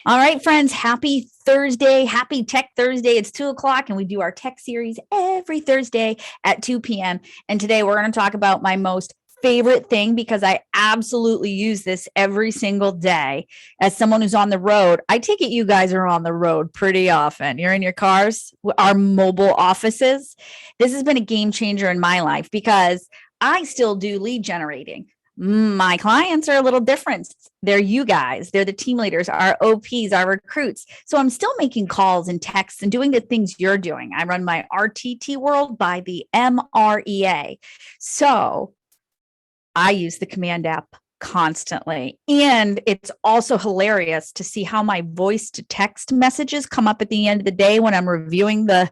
All right, friends, happy Thursday. Happy Tech Thursday. It's 2:00 and we do our tech series every Thursday at 2 p.m. And today we're going to talk about my most favorite thing because I absolutely use this every single day as someone who's on the road. I take it you guys are on the road pretty often. You're in your cars, our mobile offices. This has been a game changer in my life because I still do lead generating. My clients are a little different. They're you guys. They're the team leaders, our OPs, our recruits. So I'm still making calls and texts and doing the things you're doing. I run my RTT world by the MREA. So I use the command app constantly. And it's also hilarious to see how my voice to text messages come up at the end of the day when I'm reviewing the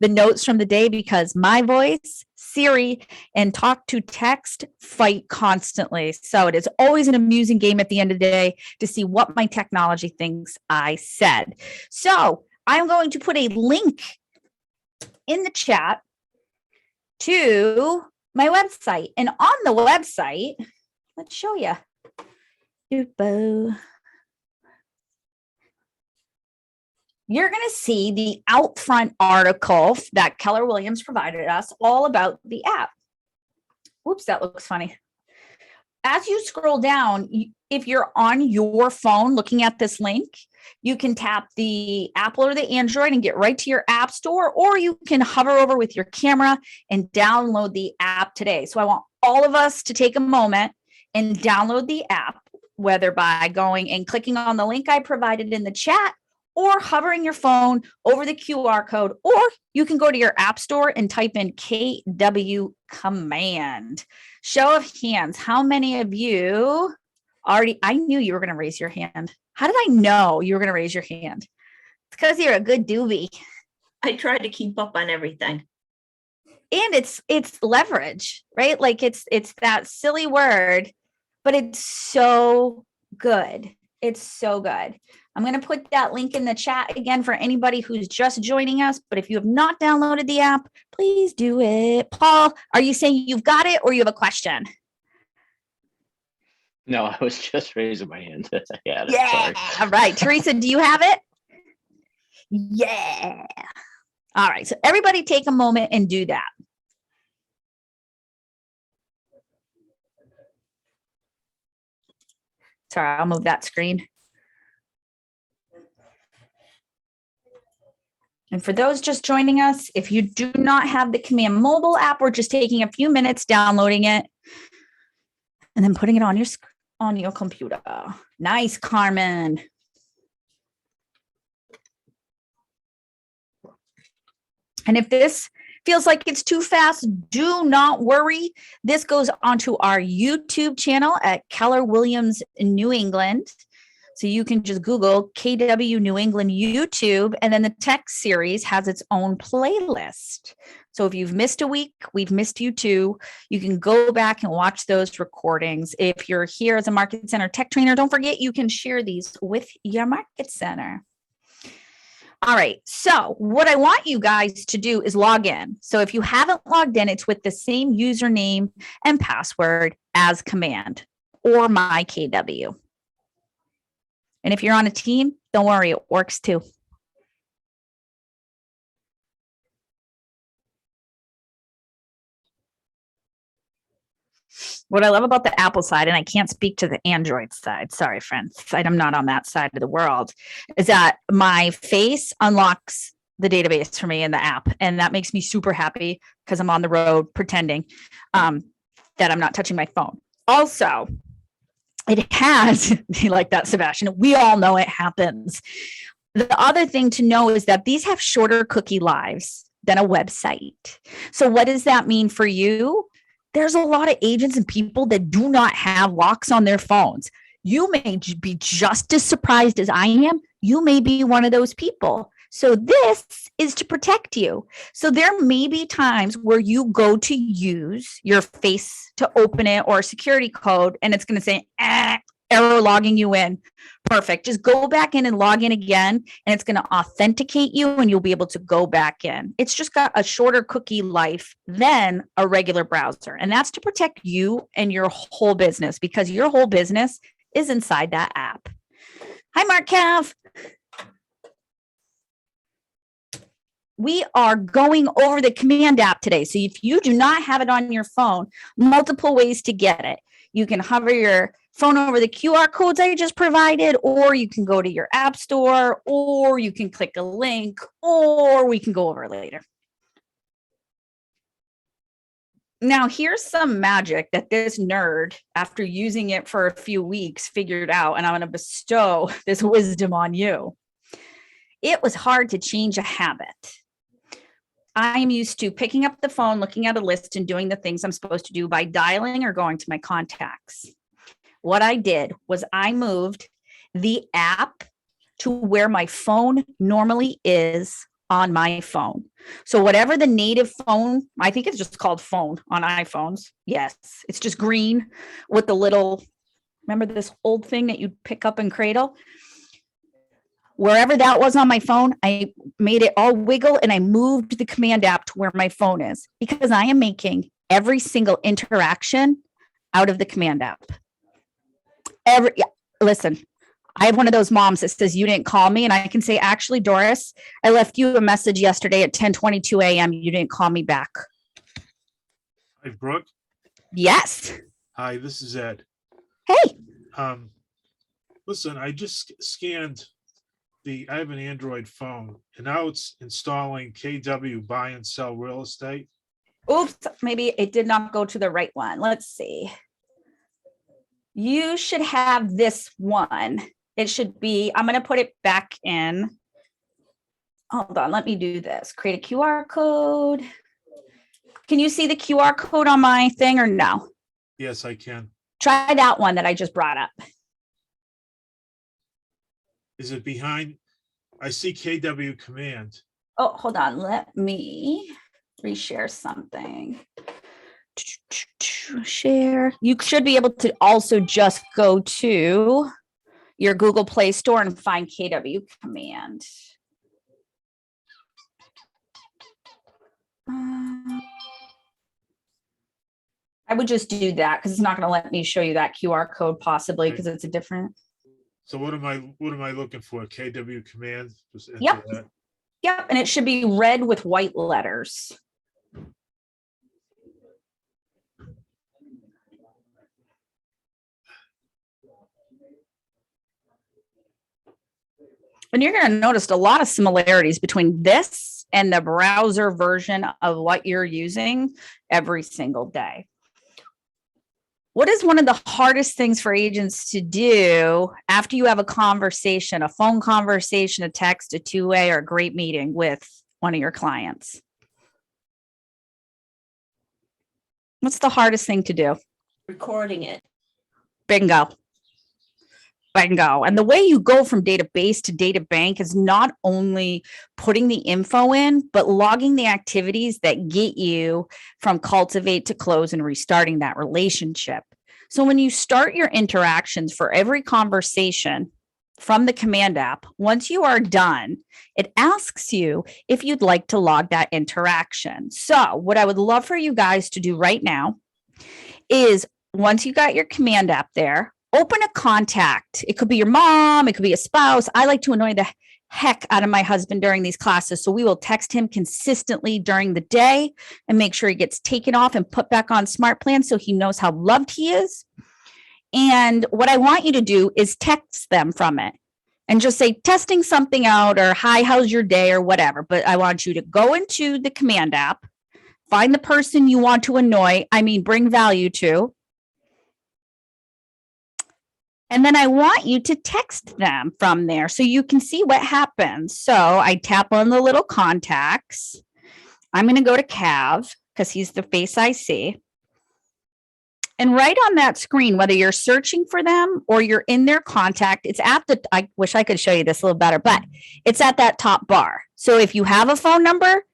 notes from the day, because my voice, Siri, and talk to text fight constantly. So it is always an amusing game at the end of the day to see what my technology thinks I said. So I'm going to put a link in the chat to my website. And on the website, let's show you. You're going to see the out front article that Keller Williams provided us all about the app. Oops, that looks funny. As you scroll down, if you're on your phone looking at this link, you can tap the Apple or the Android and get right to your app store, or you can hover over with your camera and download the app today. So I want all of us to take a moment and download the app, whether by going and clicking on the link I provided in the chat, or hovering your phone over the QR code, or you can go to your app store and type in KW command. Show of hands. How many of you already, I knew you were going to raise your hand. How did I know you were going to raise your hand? It's because you're a good doobie. I try to keep up on everything. And it's leverage, right? Like it's that silly word, but it's so good. It's so good. I'm going to put that link in the chat again for anybody who's just joining us. But if you have not downloaded the app, please do it. Paul, are you saying you've got it or you have a question? No, I was just raising my hand. Yeah. All right. Teresa, do you have it? Yeah. All right. So everybody take a moment and do that. Sorry, I'll move that screen. And for those just joining us, if you do not have the Command mobile app, we're just taking a few minutes downloading it and then putting it on your computer. Nice, Carmen. And if this feels like it's too fast, do not worry. This goes onto our YouTube channel at Keller Williams New England. So you can just Google KW New England YouTube, and then the Tech Series has its own playlist. So if you've missed a week, we've missed you too. You can go back and watch those recordings. If you're here as a Market Center tech trainer, don't forget you can share these with your Market Center. All right, so what I want you guys to do is log in. So if you haven't logged in, it's with the same username and password as Command or my KW. And if you're on a team, don't worry, it works too. What I love about the Apple side, and I can't speak to the Android side, sorry, friends, I'm not on that side of the world, is that my face unlocks the database for me in the app. And that makes me super happy because I'm on the road pretending that I'm not touching my phone. Also, it has, like that, Sebastian, we all know it happens. The other thing to know is that these have shorter cookie lives than a website. So what does that mean for you? There's a lot of agents and people that do not have locks on their phones. You may be just as surprised as I am. You may be one of those people. So this is to protect you. So there may be times where you go to use your face to open it or a security code, and it's going to say, error logging you in. Perfect. Just go back in and log in again, and it's going to authenticate you, and you'll be able to go back in. It's just got a shorter cookie life than a regular browser, and that's to protect you and your whole business, because your whole business is inside that app. Hi, Mark Cav. We are going over the command app today. So if you do not have it on your phone, multiple ways to get it. You can hover your phone over the QR codes I just provided, or you can go to your app store, or you can click a link, or we can go over it later. Now, here's some magic that this nerd, after using it for a few weeks, figured out, and I'm going to bestow this wisdom on you. It was hard to change a habit. I am used to picking up the phone, looking at a list, and doing the things I'm supposed to do by dialing or going to my contacts. What I did was I moved the app to where my phone normally is on my phone. So whatever the native phone, I think it's just called phone on iPhones. Yes, it's just green with the little, remember this old thing that you'd pick up and cradle? Wherever that was on my phone, I made it all wiggle and I moved the command app to where my phone is because I am making every single interaction out of the command app. Listen, I have one of those moms that says, you didn't call me. And I can say, actually, Doris, I left you a message yesterday at 10:22 a.m. You didn't call me back. Hi, Brooke. Yes. Hi, this is Ed. Hey. Listen, I just scanned I have an Android phone and now it's installing KW buy and sell real estate. Oops, maybe it did not go to the right one. Let's see. You should have this one. It should be, I'm going to put it back in. Hold on, let me do this. Create a QR code. Can you see the QR code on my thing or no? Yes, I can. Try that one that I just brought up. Is it behind? I see KW command. Oh, hold on. Let me reshare something. Share. You should be able to also just go to your Google Play Store and find KW command. I would just do that because it's not going to let me show you that QR code possibly because it's a different. So what am I looking for? KW command. Just enter Yep. that. Yep. And it should be red with white letters. And you're going to notice a lot of similarities between this and the browser version of what you're using every single day. What is one of the hardest things for agents to do after you have a conversation, a phone conversation, a text, a two-way, or a great meeting with one of your clients? What's the hardest thing to do? Recording it. Bingo. Bingo. And the way you go from database to data bank is not only putting the info in, but logging the activities that get you from cultivate to close and restarting that relationship. So when you start your interactions for every conversation from the command app, once you are done, it asks you if you'd like to log that interaction. So what I would love for you guys to do right now is once you got your command app there, open a contact. It could be your mom. It could be a spouse. I like to annoy the heck out of my husband during these classes. So we will text him consistently during the day and make sure he gets taken off and put back on smart plan so he knows how loved he is. And what I want you to do is text them from it and just say testing something out or hi, how's your day or whatever. But I want you to go into the command app, find the person you want to annoy, bring value to. And then I want you to text them from there so you can see what happens. So I tap on the little contacts. I'm going to go to Cav because he's the face I see. And right on that screen, whether you're searching for them or you're in their contact, it's at I wish I could show you this a little better, but it's at that top bar. So if you have a phone number,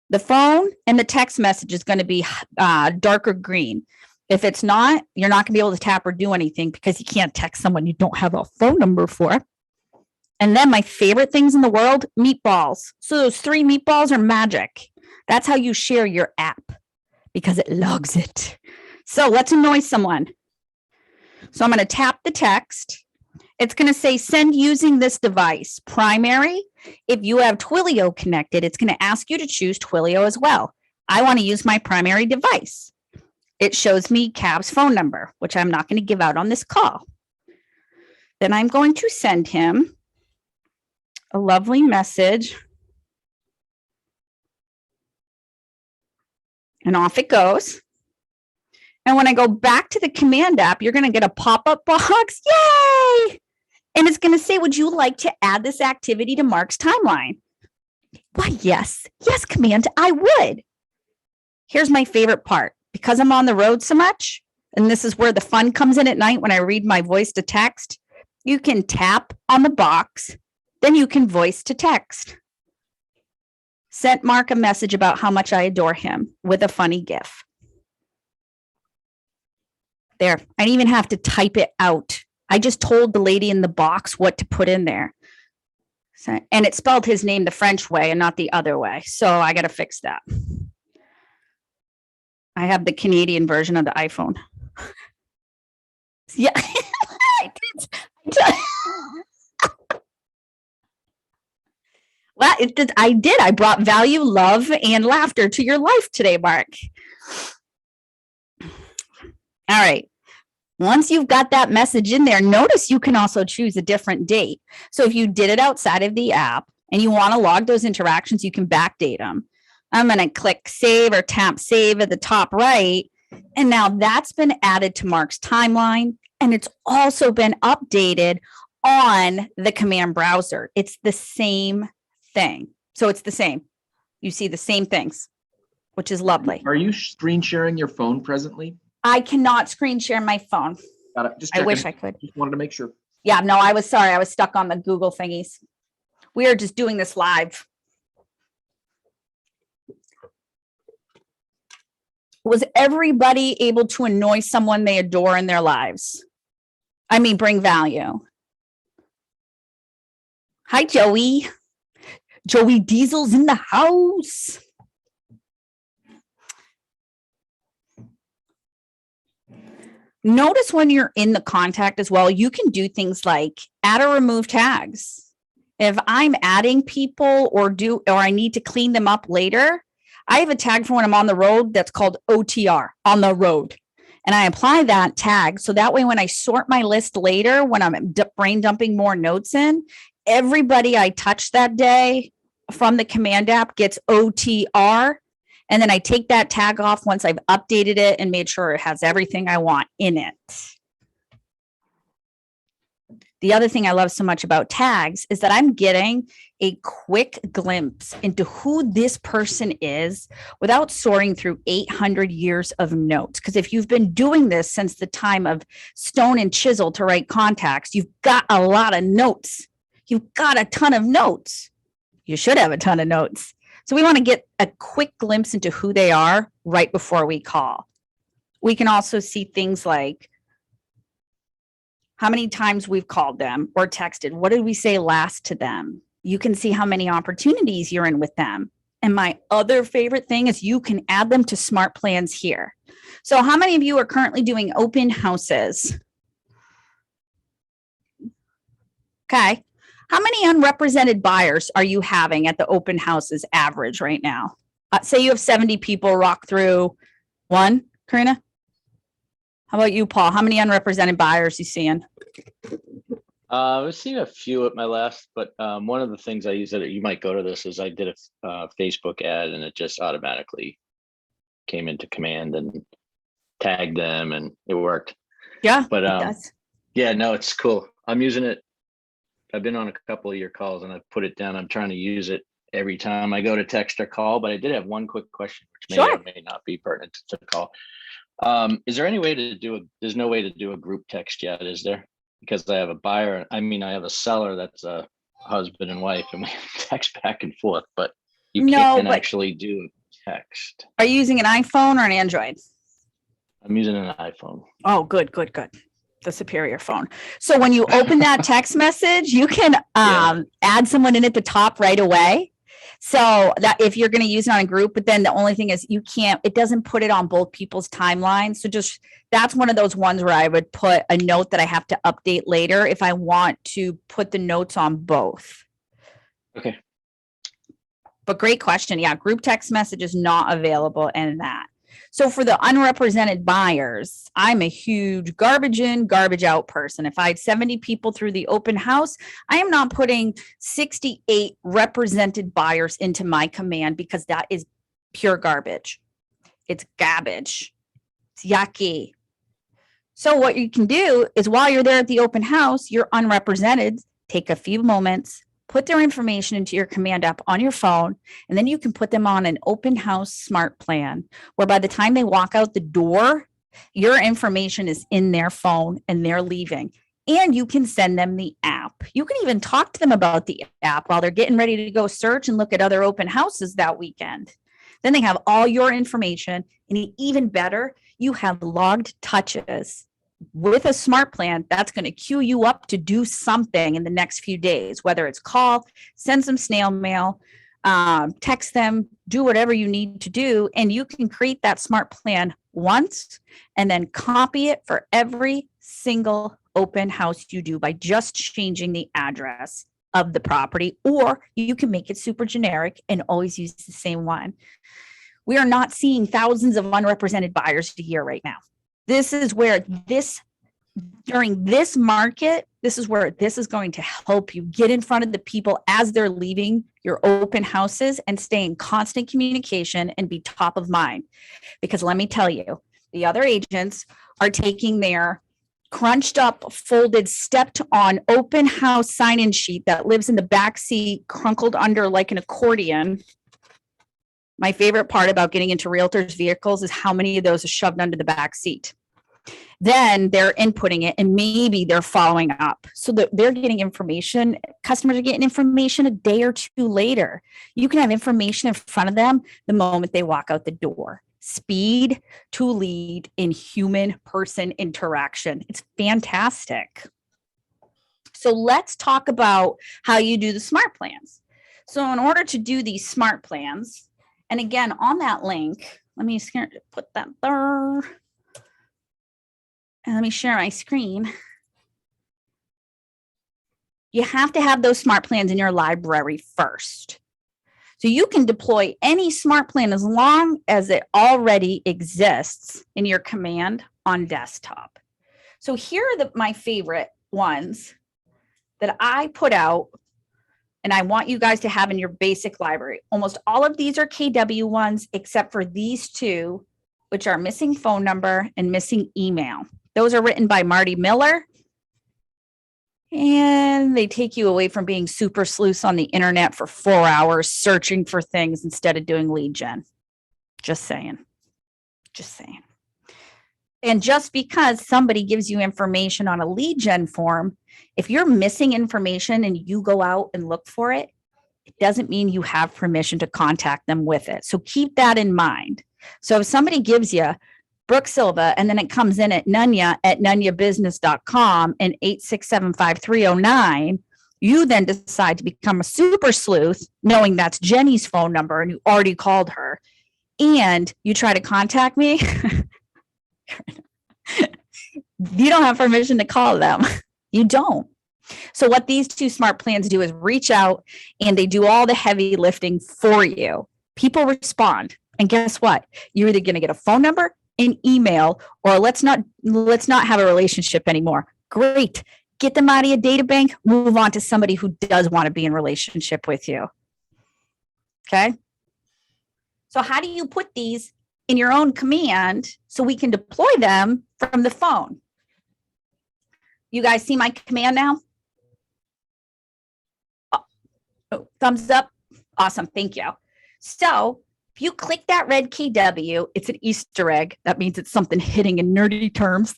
the phone and the text message is going to be darker green. If it's not, you're not going to be able to tap or do anything because you can't text someone you don't have a phone number for. And then my favorite things in the world, meatballs. So those 3 meatballs are magic. That's how you share your app because it logs it. So let's annoy someone. So I'm going to tap the text It's going to say send using this device, primary. If you have Twilio connected, it's going to ask you to choose Twilio as well. I want to use my primary device. It shows me Cab's phone number, which I'm not going to give out on this call. Then I'm going to send him a lovely message. And off it goes. And when I go back to the command app, you're going to get a pop-up box. Yay! And it's going to say, would you like to add this activity to Mark's timeline? Why, yes. Yes, command, I would. Here's my favorite part. Because I'm on the road so much, and this is where the fun comes in at night when I read my voice to text, you can tap on the box, then you can voice to text. Sent Mark a message about how much I adore him with a funny GIF. There, I didn't even have to type it out. I just told the lady in the box what to put in there. So, and it spelled his name the French way and not the other way. So I got to fix that. I have the Canadian version of the iPhone. Yeah, I did. Well, I did. I brought value, love, and laughter to your life today, Mark. All right. Once you've got that message in there, notice you can also choose a different date. So if you did it outside of the app and you want to log those interactions, you can backdate them. I'm going to click save or tap save at the top right. And now that's been added to Mark's timeline. And it's also been updated on the command browser. It's the same thing. So it's the same. You see the same things, which is lovely. Are you screen sharing your phone presently? I cannot screen share my phone. Got it. Just I checking. wish I could. Just wanted to make sure. Yeah, no, I was sorry. I was stuck on the Google thingies. We are just doing this live. Was everybody able to annoy someone they adore in their lives? I mean, bring value. Hi, Joey. Joey Diesel's in the house. Notice when you're in the contact as well, you can do things like add or remove tags. If I'm adding people or I need to clean them up later, I have a tag for when I'm on the road that's called OTR, on the road. And I apply that tag. So that way, when I sort my list later, when I'm brain dumping more notes in, everybody I touch that day from the command app gets OTR. And then I take that tag off once I've updated it and made sure it has everything I want in it. The other thing I love so much about tags is that I'm getting a quick glimpse into who this person is without soaring through 800 years of notes. Because if you've been doing this since the time of stone and chisel to write contacts, you've got a lot of notes. You've got a ton of notes. You should have a ton of notes. So we want to get a quick glimpse into who they are right before we call. We can also see things like how many times we've called them or texted. What did we say last to them? You can see how many opportunities you're in with them. And my other favorite thing is you can add them to smart plans here. So how many of you are currently doing open houses? Okay. How many unrepresented buyers are you having at the open houses average right now? Say you have 70 people rock through one, Karina? How about you, Paul? How many unrepresented buyers you seeing? I've seen a few at my last, but one of the things I use that you might go to this is I did a Facebook ad and it just automatically came into command and tagged them and it worked. Yeah, but it does. Yeah, no, it's cool. I'm using it. I've been on a couple of your calls and I've put it down. I'm trying to use it every time I go to text or call, but I did have one quick question, which may or may not be pertinent to the call. Is there any way to there's no way to do a group text yet, is there? Because I have a buyer, I have a seller that's a husband and wife and we text back and forth, but you can't actually do a text. Are you using an iPhone or an Android? I'm using an iPhone. Oh, good. The superior phone. So when you open that text message, you can add someone in at the top right away. So that if you're going to use it on a group, but then the only thing is it doesn't put it on both people's timelines. So that's one of those ones where I would put a note that I have to update later if I want to put the notes on both. Okay. But great question. Yeah, group text message is not available in that. So for the unrepresented buyers, I'm a huge garbage in, garbage out person. If I had 70 people through the open house, I am not putting 68 represented buyers into my command because that is pure garbage. It's garbage. It's yucky. So what you can do is while you're there at the open house, you're unrepresented, take a few moments, put their information into your command app on your phone, and then you can put them on an open house smart plan where by the time they walk out the door, your information is in their phone and they're leaving. And you can send them the app. You can even talk to them about the app while they're getting ready to go search and look at other open houses that weekend. Then they have all your information, and even better, you have logged touches. With a smart plan, that's going to queue you up to do something in the next few days, whether it's call, send some snail mail, text them, do whatever you need to do. And you can create that smart plan once and then copy it for every single open house you do by just changing the address of the property, or you can make it super generic and always use the same one. We are not seeing thousands of unrepresented buyers a year right now. This is where during this market, this is where this is going to help you get in front of the people as they're leaving your open houses and stay in constant communication and be top of mind. Because let me tell you, the other agents are taking their crunched up, folded, stepped on open house sign-in sheet that lives in the back seat, crunkled under like an accordion. My favorite part about getting into realtors' vehicles is how many of those are shoved under the back seat. Then they're inputting it and maybe they're following up. So that they're getting information. Customers are getting information a day or two later. You can have information in front of them the moment they walk out the door. Speed to lead in human-person interaction. It's fantastic. So let's talk about how you do the smart plans. So in order to do these smart plans, and again, on that link, let me put that there. And let me share my screen. You have to have those smart plans in your library first. So you can deploy any smart plan as long as it already exists in your command on desktop. So here are my favorite ones that I put out and I want you guys to have in your basic library. Almost all of these are KW ones, except for these two, which are missing phone number and missing email. Those are written by Marty Miller. And they take you away from being super sleuths on the internet for 4 hours searching for things instead of doing lead gen. Just saying. Just saying. And just because somebody gives you information on a lead gen form, if you're missing information and you go out and look for it, it doesn't mean you have permission to contact them with it. So keep that in mind. So if somebody gives you Brooke Silva, and then it comes in at nunyabusiness.com and 8675309, you then decide to become a super sleuth, knowing that's Jenny's phone number and you already called her, and you try to contact me, you don't have permission to call them. You don't. So what these two smart plans do is reach out and they do all the heavy lifting for you. People respond. And guess what? You're either going to get a phone number, an email, or let's not have a relationship anymore. Great. Get them out of your data bank, move on to somebody who does want to be in relationship with you. Okay. So how do you put these in your own command so we can deploy them from the phone? You guys see my command now? Oh, thumbs up. Awesome. Thank you. So if you click that red KW, it's an Easter egg. That means it's something hitting in nerdy terms.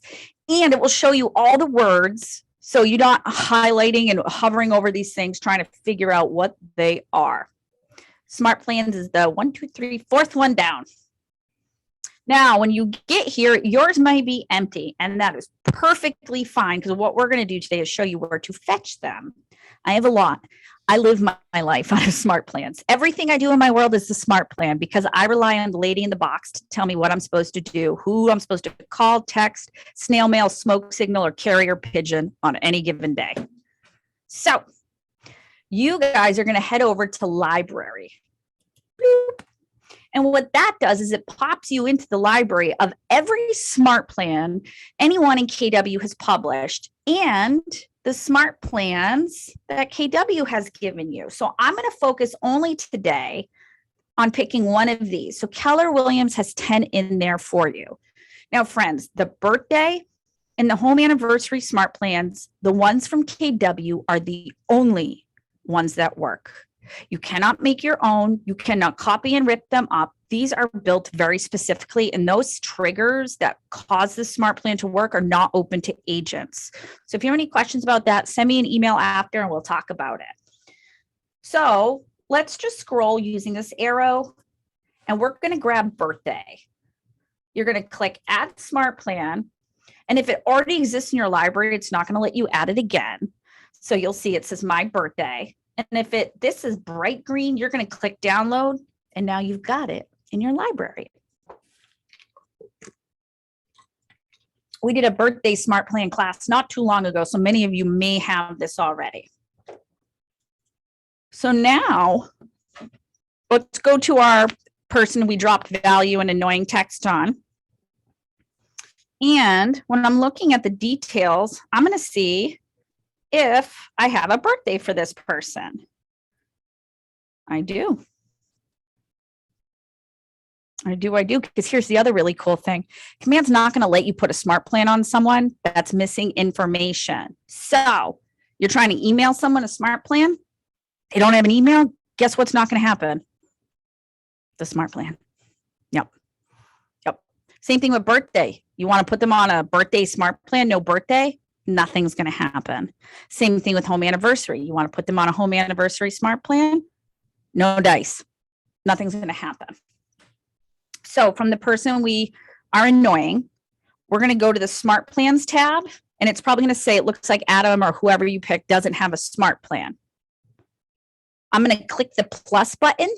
And it will show you all the words. So you're not highlighting and hovering over these things, trying to figure out what they are. Smart plans is the 1, 2, 3, fourth one down. Now, when you get here, yours might be empty, and that is perfectly fine because what we're going to do today is show you where to fetch them. I have a lot. I live my life out of smart plans. Everything I do in my world is the smart plan because I rely on the lady in the box to tell me what I'm supposed to do, who I'm supposed to call, text, snail mail, smoke signal, or carrier pigeon on any given day. So you guys are going to head over to library. Bloop. And what that does is it pops you into the library of every smart plan anyone in KW has published and the smart plans that KW has given you. So I'm going to focus only today on picking one of these. So Keller Williams has 10 in there for you. Now, friends, the birthday and the home anniversary smart plans, the ones from KW are the only ones that work. You cannot make your own. You cannot copy and rip them up. These are built very specifically, and those triggers that cause the smart plan to work are not open to agents. So if you have any questions about that, send me an email after and we'll talk about it. So let's just scroll using this arrow, and we're going to grab birthday. You're going to click add smart plan. And if it already exists in your library, it's not going to let you add it again. So you'll see it says my birthday. And if this is bright green, you're going to click download, and now you've got it in your library. We did a birthday smart plan class not too long ago, so many of you may have this already. So now let's go to our person we dropped value and annoying text on. And when I'm looking at the details, I'm going to see if I have a birthday for this person. I do. I do, because here's the other really cool thing. Command's not going to let you put a smart plan on someone that's missing information. So you're trying to email someone a smart plan. They don't have an email. Guess what's not going to happen? The smart plan. Yep. Same thing with birthday. You want to put them on a birthday smart plan, no birthday, nothing's going to happen. Same thing with home anniversary. You want to put them on a home anniversary smart plan, no dice, nothing's going to happen. So from the person we are annoying, we're going to go to the smart plans tab, and it's probably going to say it looks like Adam or whoever you pick doesn't have a smart plan. I'm going to click the plus button,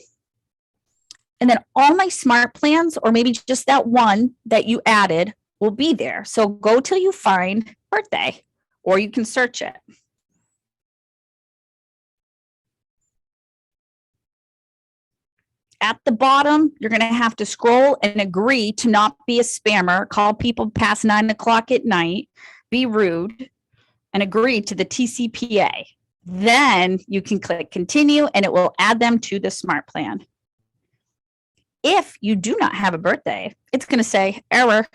and then all my smart plans, or maybe just that one that you added, will be there. So go till you find birthday, or you can search it. At the bottom, you're going to have to scroll and agree to not be a spammer, call people past 9 o'clock at night, be rude, and agree to the TCPA. Then you can click continue, and it will add them to the smart plan. If you do not have a birthday, it's going to say error.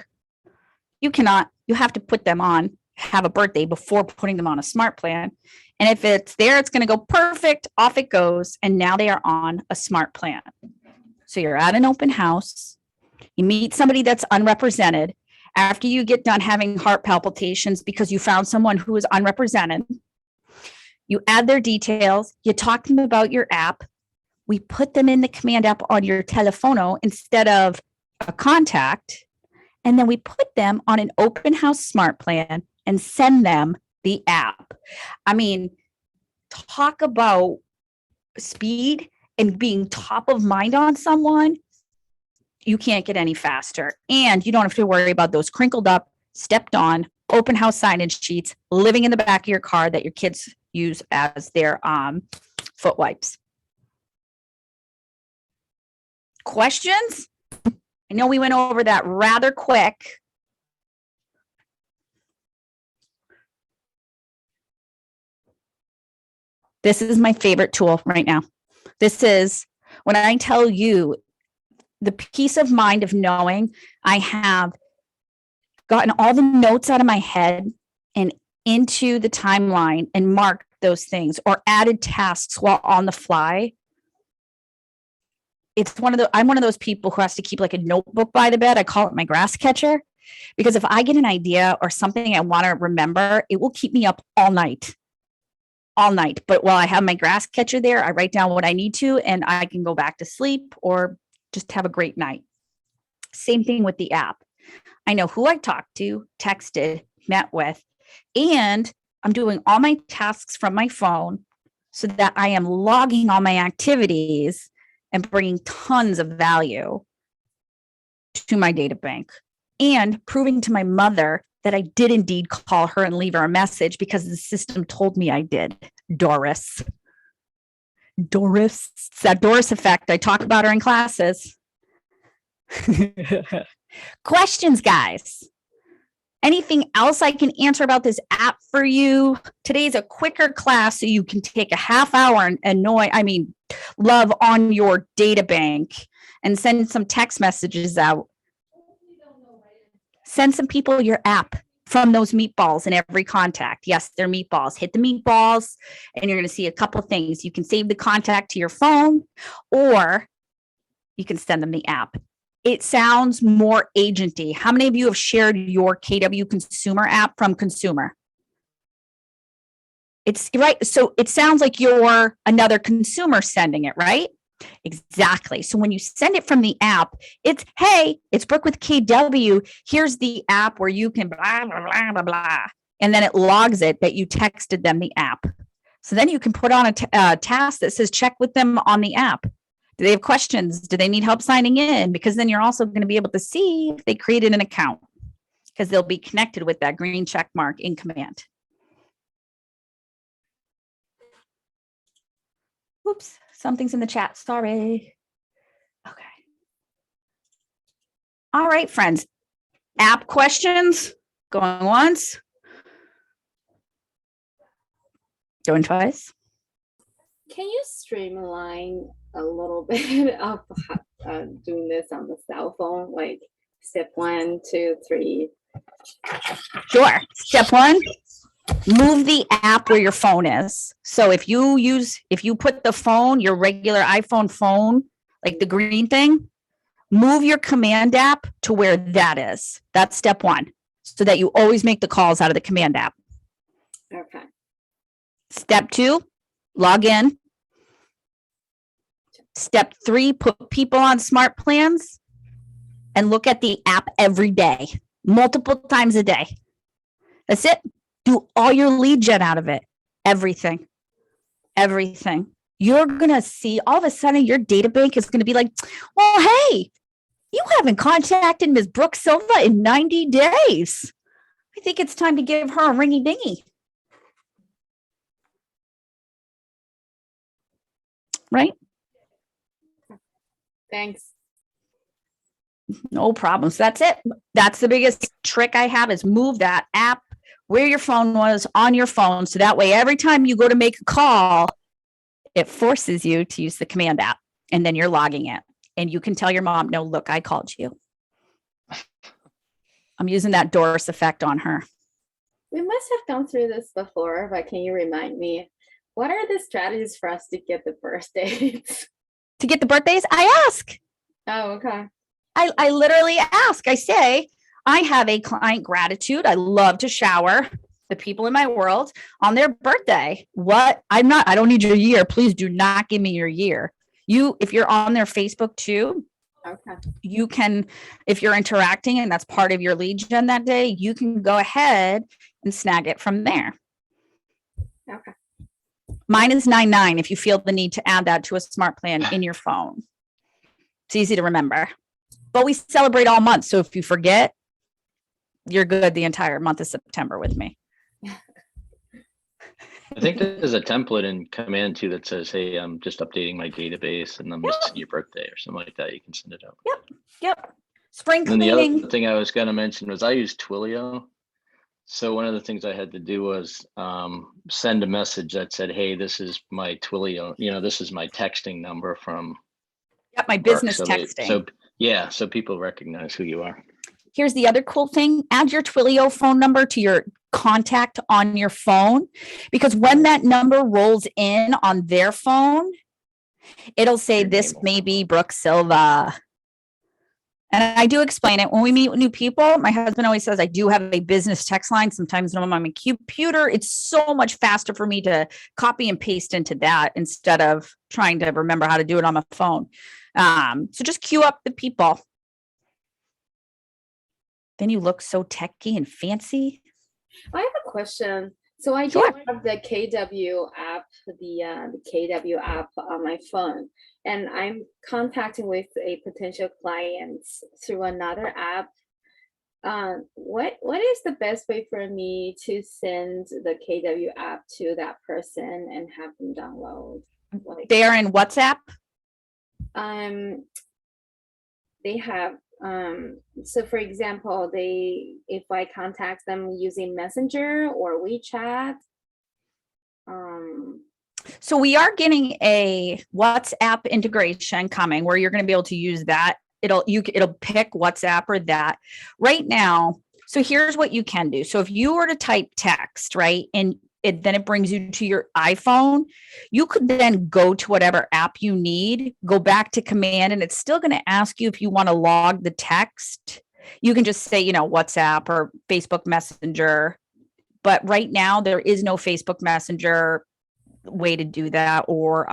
You have to put them on, have a birthday before putting them on a smart plan. And if it's there, it's going to go perfect, off it goes. And now they are on a smart plan. So you're at an open house. You meet somebody that's unrepresented. After you get done having heart palpitations because you found someone who is unrepresented, you add their details. You talk to them about your app. We put them in the command app on your telephono instead of a contact. And then we put them on an open house smart plan and send them the app. I mean, talk about speed and being top of mind on someone. You can't get any faster. And you don't have to worry about those crinkled up, stepped on, open house signage sheets living in the back of your car that your kids use as their foot wipes. Questions? I know we went over that rather quick. This is my favorite tool right now. This is when I tell you the peace of mind of knowing I have gotten all the notes out of my head and into the timeline and marked those things or added tasks while on the fly. I'm one of those people who has to keep like a notebook by the bed. I call it my grass catcher, because if I get an idea or something I want to remember, it will keep me up all night. But while I have my grass catcher there, I write down what I need to, and I can go back to sleep or just have a great night. Same thing with the app. I know who I talked to, texted, met with, and I'm doing all my tasks from my phone. so that I am logging all my activities and bringing tons of value to my data bank, and proving to my mother that I did indeed call her and leave her a message because the system told me I did. Doris. It's that Doris effect. I talk about her in classes. Questions, guys? Anything else I can answer about this app for you? Today's a quicker class, so you can take a half hour and love on your data bank and send some text messages out. Send some people your app from those meatballs in every contact. Yes, they're meatballs. Hit the meatballs, and you're going to see a couple of things. You can save the contact to your phone, or you can send them the app. It sounds more agenty. How many of you have shared your KW consumer app from consumer? It's right. So it sounds like you're another consumer sending it, right? Exactly. So when you send it from the app, it's, hey, it's Brooke with KW. Here's the app where you can blah, blah, blah, blah, blah. And then it logs it that you texted them the app. So then you can put on a task that says, check with them on the app. Do they have questions? Do they need help signing in? Because then you're also going to be able to see if they created an account, because they'll be connected with that green check mark in command. Oops, something's in the chat. Sorry. Okay. All right, friends. App questions? Going once. Going twice. Can you streamline a little bit of doing this on the cell phone, like step 1, 2, 3? Sure. Step 1, move the app where your phone is. So if you put the phone, your regular iPhone phone, like the green thing, move your command app to where that is. That's step 1, so that you always make the calls out of the command app. Okay. Step 2, log in. Step 3, put people on smart plans and look at the app every day, multiple times a day. That's it. Do all your lead gen out of it. Everything. You're going to see all of a sudden your data bank is going to be like, well, hey, you haven't contacted Ms. Brooke Silva in 90 days. I think it's time to give her a ringy dingy. Right? Thanks. No problem. So that's it. That's the biggest trick I have, is move that app where your phone was on your phone. So that way, every time you go to make a call, it forces you to use the command app, and then you're logging it. And you can tell your mom, no, look, I called you. I'm using that Doris effect on her. We must have gone through this before, but can you remind me, what are the strategies for us to get the birthdays? To get the birthdays, I ask. Oh, okay. I literally ask. I say, I have a client gratitude. I love to shower the people in my world on their birthday. I don't need your year. Please do not give me your year. If you're on their Facebook too, Okay. you can, if you're interacting and that's part of your lead gen that day, you can go ahead and snag it from there. Okay. Mine is 99 if you feel the need to add that to a smart plan in your phone. It's easy to remember. But we celebrate all month. So if you forget, you're good the entire month of September with me. I think there's a template in command too that says, hey, I'm just updating my database and I'm missing your birthday or something like that. You can send it out. Yep. Spring And then the cleaning. other thing I was going to mention was I use Twilio. So one of the things I had to do was send a message that said, hey, this is my Twilio, this is my texting number from My work. business So texting. so people recognize who you are. Here's the other cool thing. Add your Twilio phone number to your contact on your phone, because when that number rolls in on their phone, it'll say, this may be Brooke Silva. And I do explain it when we meet with new people. My husband always says I do have a business text line. Sometimes when I'm on my computer, it's so much faster for me to copy and paste into that instead of trying to remember how to do it on my phone. So just queue up the people. Then you look so techy and fancy. I have a question. So I do Sure. have the KW app the KW app on my phone, and I'm contacting with a potential client through another app. What is the best way for me to send the KW app to that person and have them download? Like, They are in WhatsApp. they have so for example, if I contact them using Messenger or WeChat. So we are getting a WhatsApp integration coming where you're going to be able to use that. It'll pick WhatsApp or that right now. So here's what you can do. So if you were to type text, right, and then it brings you to your iPhone, you could then go to whatever app you need, go back to command, and it's still going to ask you if you want to log the text. You can just say, WhatsApp or Facebook Messenger. But right now there is no Facebook Messenger way to do that, or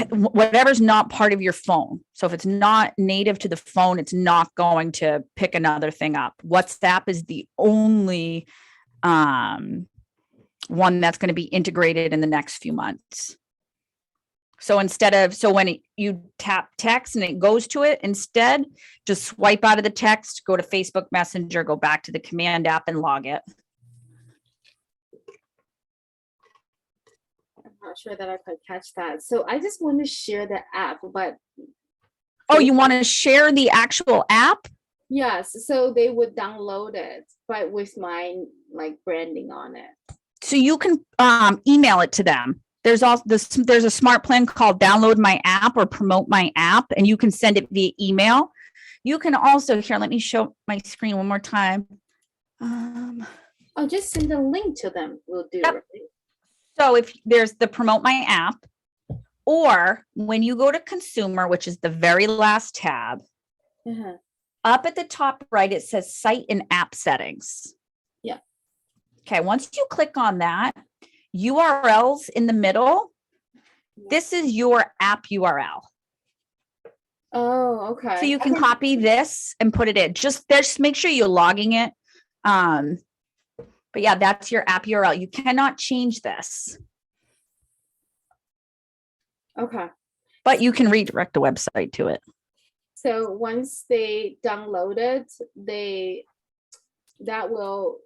whatever's not part of your phone. So if it's not native to the phone, it's not going to pick another thing up. WhatsApp is the only one that's going to be integrated in the next few months. So when you tap text and it goes to it, instead, just swipe out of the text, go to Facebook Messenger, go back to the command app and log it. Not sure that I could catch that. So I just want to share the app, but Oh, you want to share the actual app? yes, so they would download it, but with my branding on it. So you can email it to them. There's a smart plan called Download My App or Promote My App, and you can send it via email. You can also, here, let me show my screen one more time. I'll just send a link to them. We'll do Yep. right? So if there's the Promote My App, or when you go to Consumer, which is the very last tab, Uh-huh. up at the top right, it says Site and App Settings. Yeah. Okay, once you click on that, URLs in the middle, this is your app URL. Oh, okay. So you can copy this and put it in. Just make sure you're logging it. But yeah, that's your app URL. You cannot change this, Okay. but you can redirect the website to it. So once they download it, that will,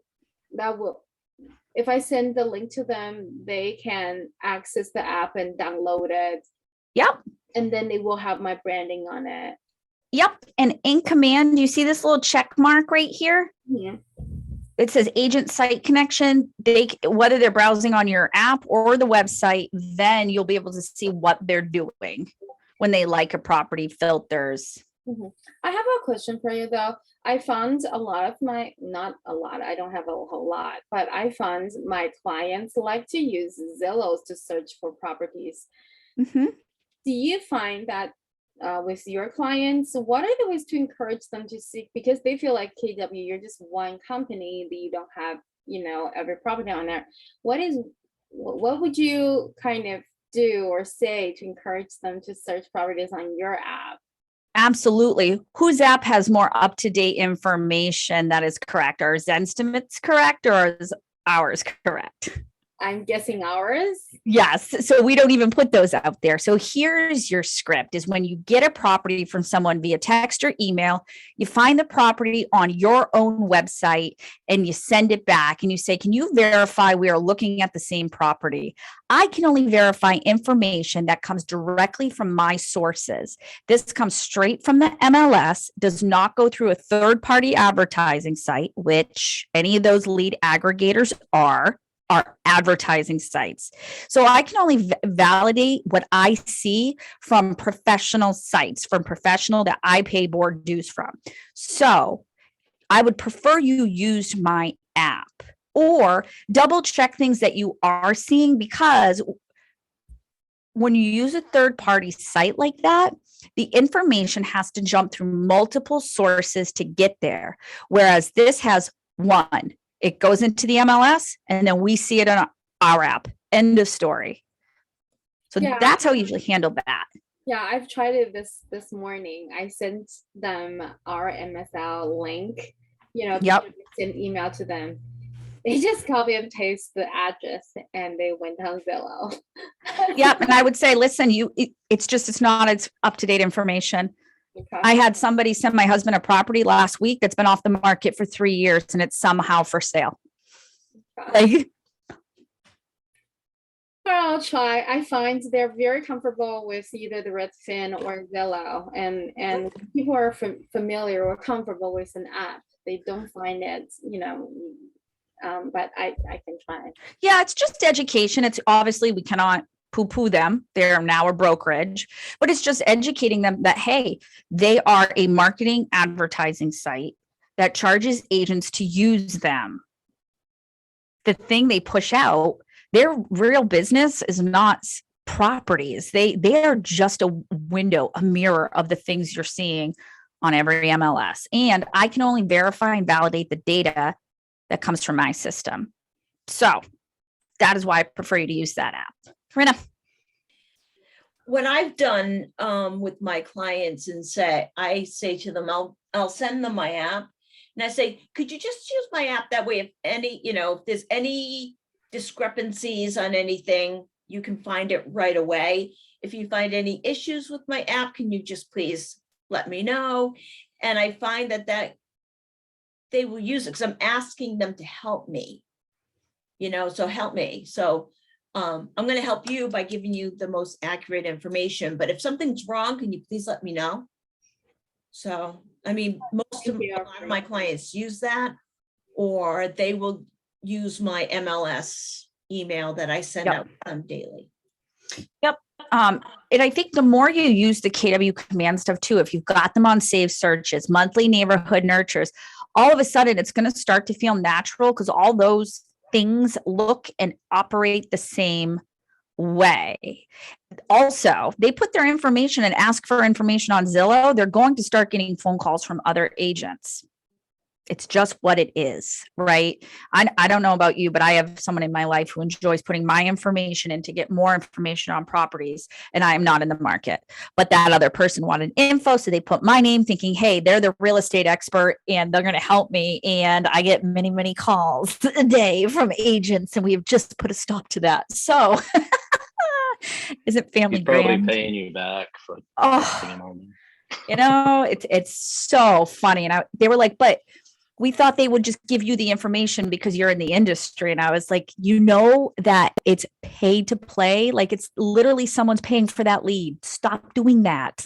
if I send the link to them, they can access the app and download it. Yep. And then they will have my branding on it. Yep. And in command, you see this little check mark right here? Yeah. It says agent site connection. Whether they're browsing on your app or the website, then you'll be able to see what they're doing when they like a property, filters. Mhm. I have a question for you though. I found a lot of not a lot, I don't have a whole lot, but I found my clients like to use Zillow to search for properties. Mm-hmm. Do you find that with your clients, what are the ways to encourage them to seek? Because they feel like KW, you're just one company, that you don't have, every property on there. What would you kind of do or say to encourage them to search properties on your app? Absolutely. Whose app has more up-to-date information that is correct? Are Zenstimates correct or is ours correct? I'm guessing ours. Yes. So we don't even put those out there. So here's your script is when you get a property from someone via text or email, you find the property on your own website and you send it back and you say, can you verify we are looking at the same property? I can only verify information that comes directly from my sources. This comes straight from the MLS, does not go through a third-party advertising site, which any of those lead aggregators are advertising sites. So I can only validate what I see from professional sites, from professional that I pay board dues from. So I would prefer you use my app or double check things that you are seeing, because when you use a third-party site like that, the information has to jump through multiple sources to get there. Whereas this has one. It goes into the MLS and then we see it on our app. End of story. So Yeah. that's how we usually handle that. Yeah, I've tried it this morning. I sent them our MSL link, Yep. send email to them. They just copy and paste the address and they went on Zillow. Yep. And I would say, listen, it's not as up-to-date information. Okay. I had somebody send my husband a property last week that's been off the market for 3 years and it's somehow for sale. Like, Well, I'll try. I find they're very comfortable with either the Redfin or Zillow, and people are familiar or comfortable with an app. They don't find it, but I can try. yeah, it's just education. It's obviously we cannot poo-poo them. They're now a brokerage, but it's just educating them that, hey, they are a marketing advertising site that charges agents to use them. The thing they push out, their real business is not properties. They are just a window, a mirror of the things you're seeing on every MLS. And I can only verify and validate the data that comes from my system. So that is why I prefer you to use that app. Karina. What I've done with my clients I say to them, I'll send them my app and I say, could you just use my app? That way, if there's any discrepancies on anything, you can find it right away. If you find any issues with my app, can you just please let me know? And I find that they will use it because I'm asking them to help me, so help me. So I'm going to help you by giving you the most accurate information. But if something's wrong, can you please let me know? So, I mean, a lot of my clients use that, or they will use my MLS email that I send out them daily. Yep. And I think the more you use the KW command stuff too, if you've got them on saved searches, monthly neighborhood nurtures, all of a sudden it's going to start to feel natural because all those things look and operate the same way. Also, they put their information and ask for information on Zillow. They're going to start getting phone calls from other agents. It's just what it is, right? I don't know about you, but I have someone in my life who enjoys putting my information in to get more information on properties, and I am not in the market. But that other person wanted info, so they put my name thinking, hey, they're the real estate expert and they're going to help me. And I get many, many calls a day from agents, and we have just put a stop to that. So is it family He's probably grand? paying you back for it's so funny. And they were like, but we thought they would just give you the information because you're in the industry. And I was like, that it's paid to play. Like it's literally someone's paying for that lead. Stop doing that.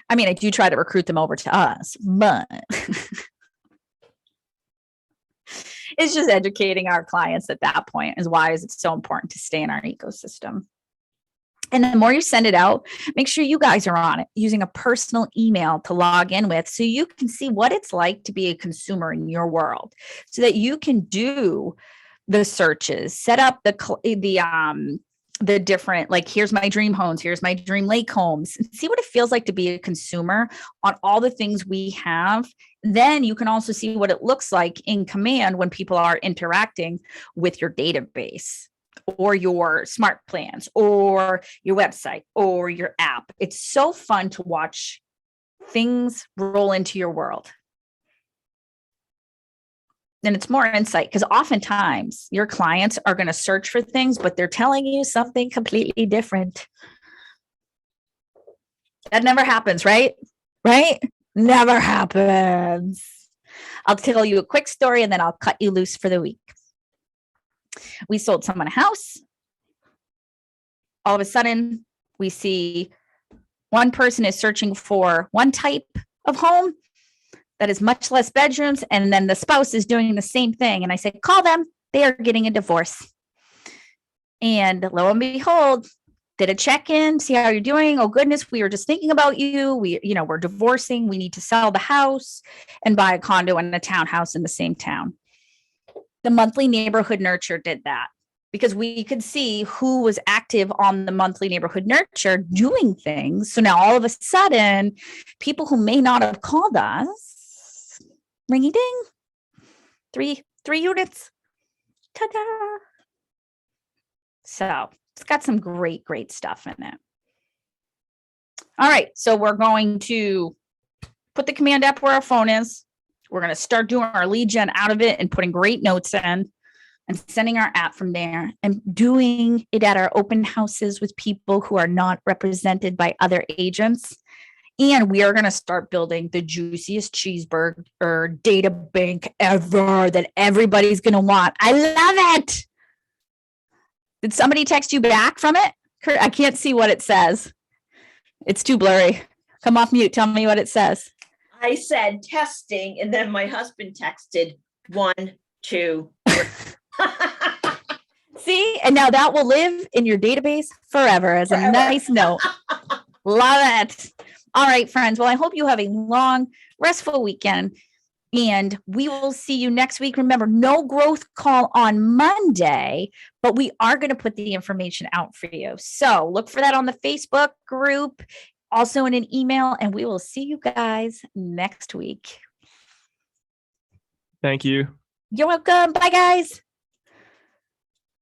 I mean, I do try to recruit them over to us, but it's just educating our clients at that point is why is it so important to stay in our ecosystem. And the more you send it out, make sure you guys are on it using a personal email to log in with so you can see what it's like to be a consumer in your world so that you can do the searches, set up the different, like, here's my dream homes, here's my dream lake homes, and see what it feels like to be a consumer on all the things we have. Then you can also see what it looks like in command when people are interacting with your database or your smart plans or your website or your app. It's so fun to watch things roll into your world. And it's more insight because oftentimes your clients are going to search for things, but they're telling you something completely different. That never happens, right? Right? Never happens. I'll tell you a quick story and then I'll cut you loose for the week. We sold someone a house. All of a sudden, we see one person is searching for one type of home that is much less bedrooms, and then the spouse is doing the same thing. And I said, call them. They are getting a divorce. And lo and behold, did a check-in, see how you're doing. Oh goodness, we were just thinking about you. We're divorcing. We need to sell the house and buy a condo and a townhouse in the same town. The monthly neighborhood nurture did that because we could see who was active on the monthly neighborhood nurture doing things. So now all of a sudden, people who may not have called us, ringy ding, three units, ta-da. So it's got some great, great stuff in it. All right, so we're going to put the command app where our phone is. We're going to start doing our lead gen out of it and putting great notes in and sending our app from there and doing it at our open houses with people who are not represented by other agents. And we are going to start building the juiciest cheeseburger data bank ever that everybody's going to want. I love it. Did somebody text you back from it? Kurt, I can't see what it says. It's too blurry. Come off mute. Tell me what it says. I said testing, and then my husband texted 1, 2, 3. See, and now that will live in your database forever as a nice note. Love it. All right, friends. Well, I hope you have a long, restful weekend, and we will see you next week. Remember, no growth call on Monday, but we are going to put the information out for you. So look for that on the Facebook group, also in an email, and we will see you guys next week. Thank you. You're welcome. Bye, guys.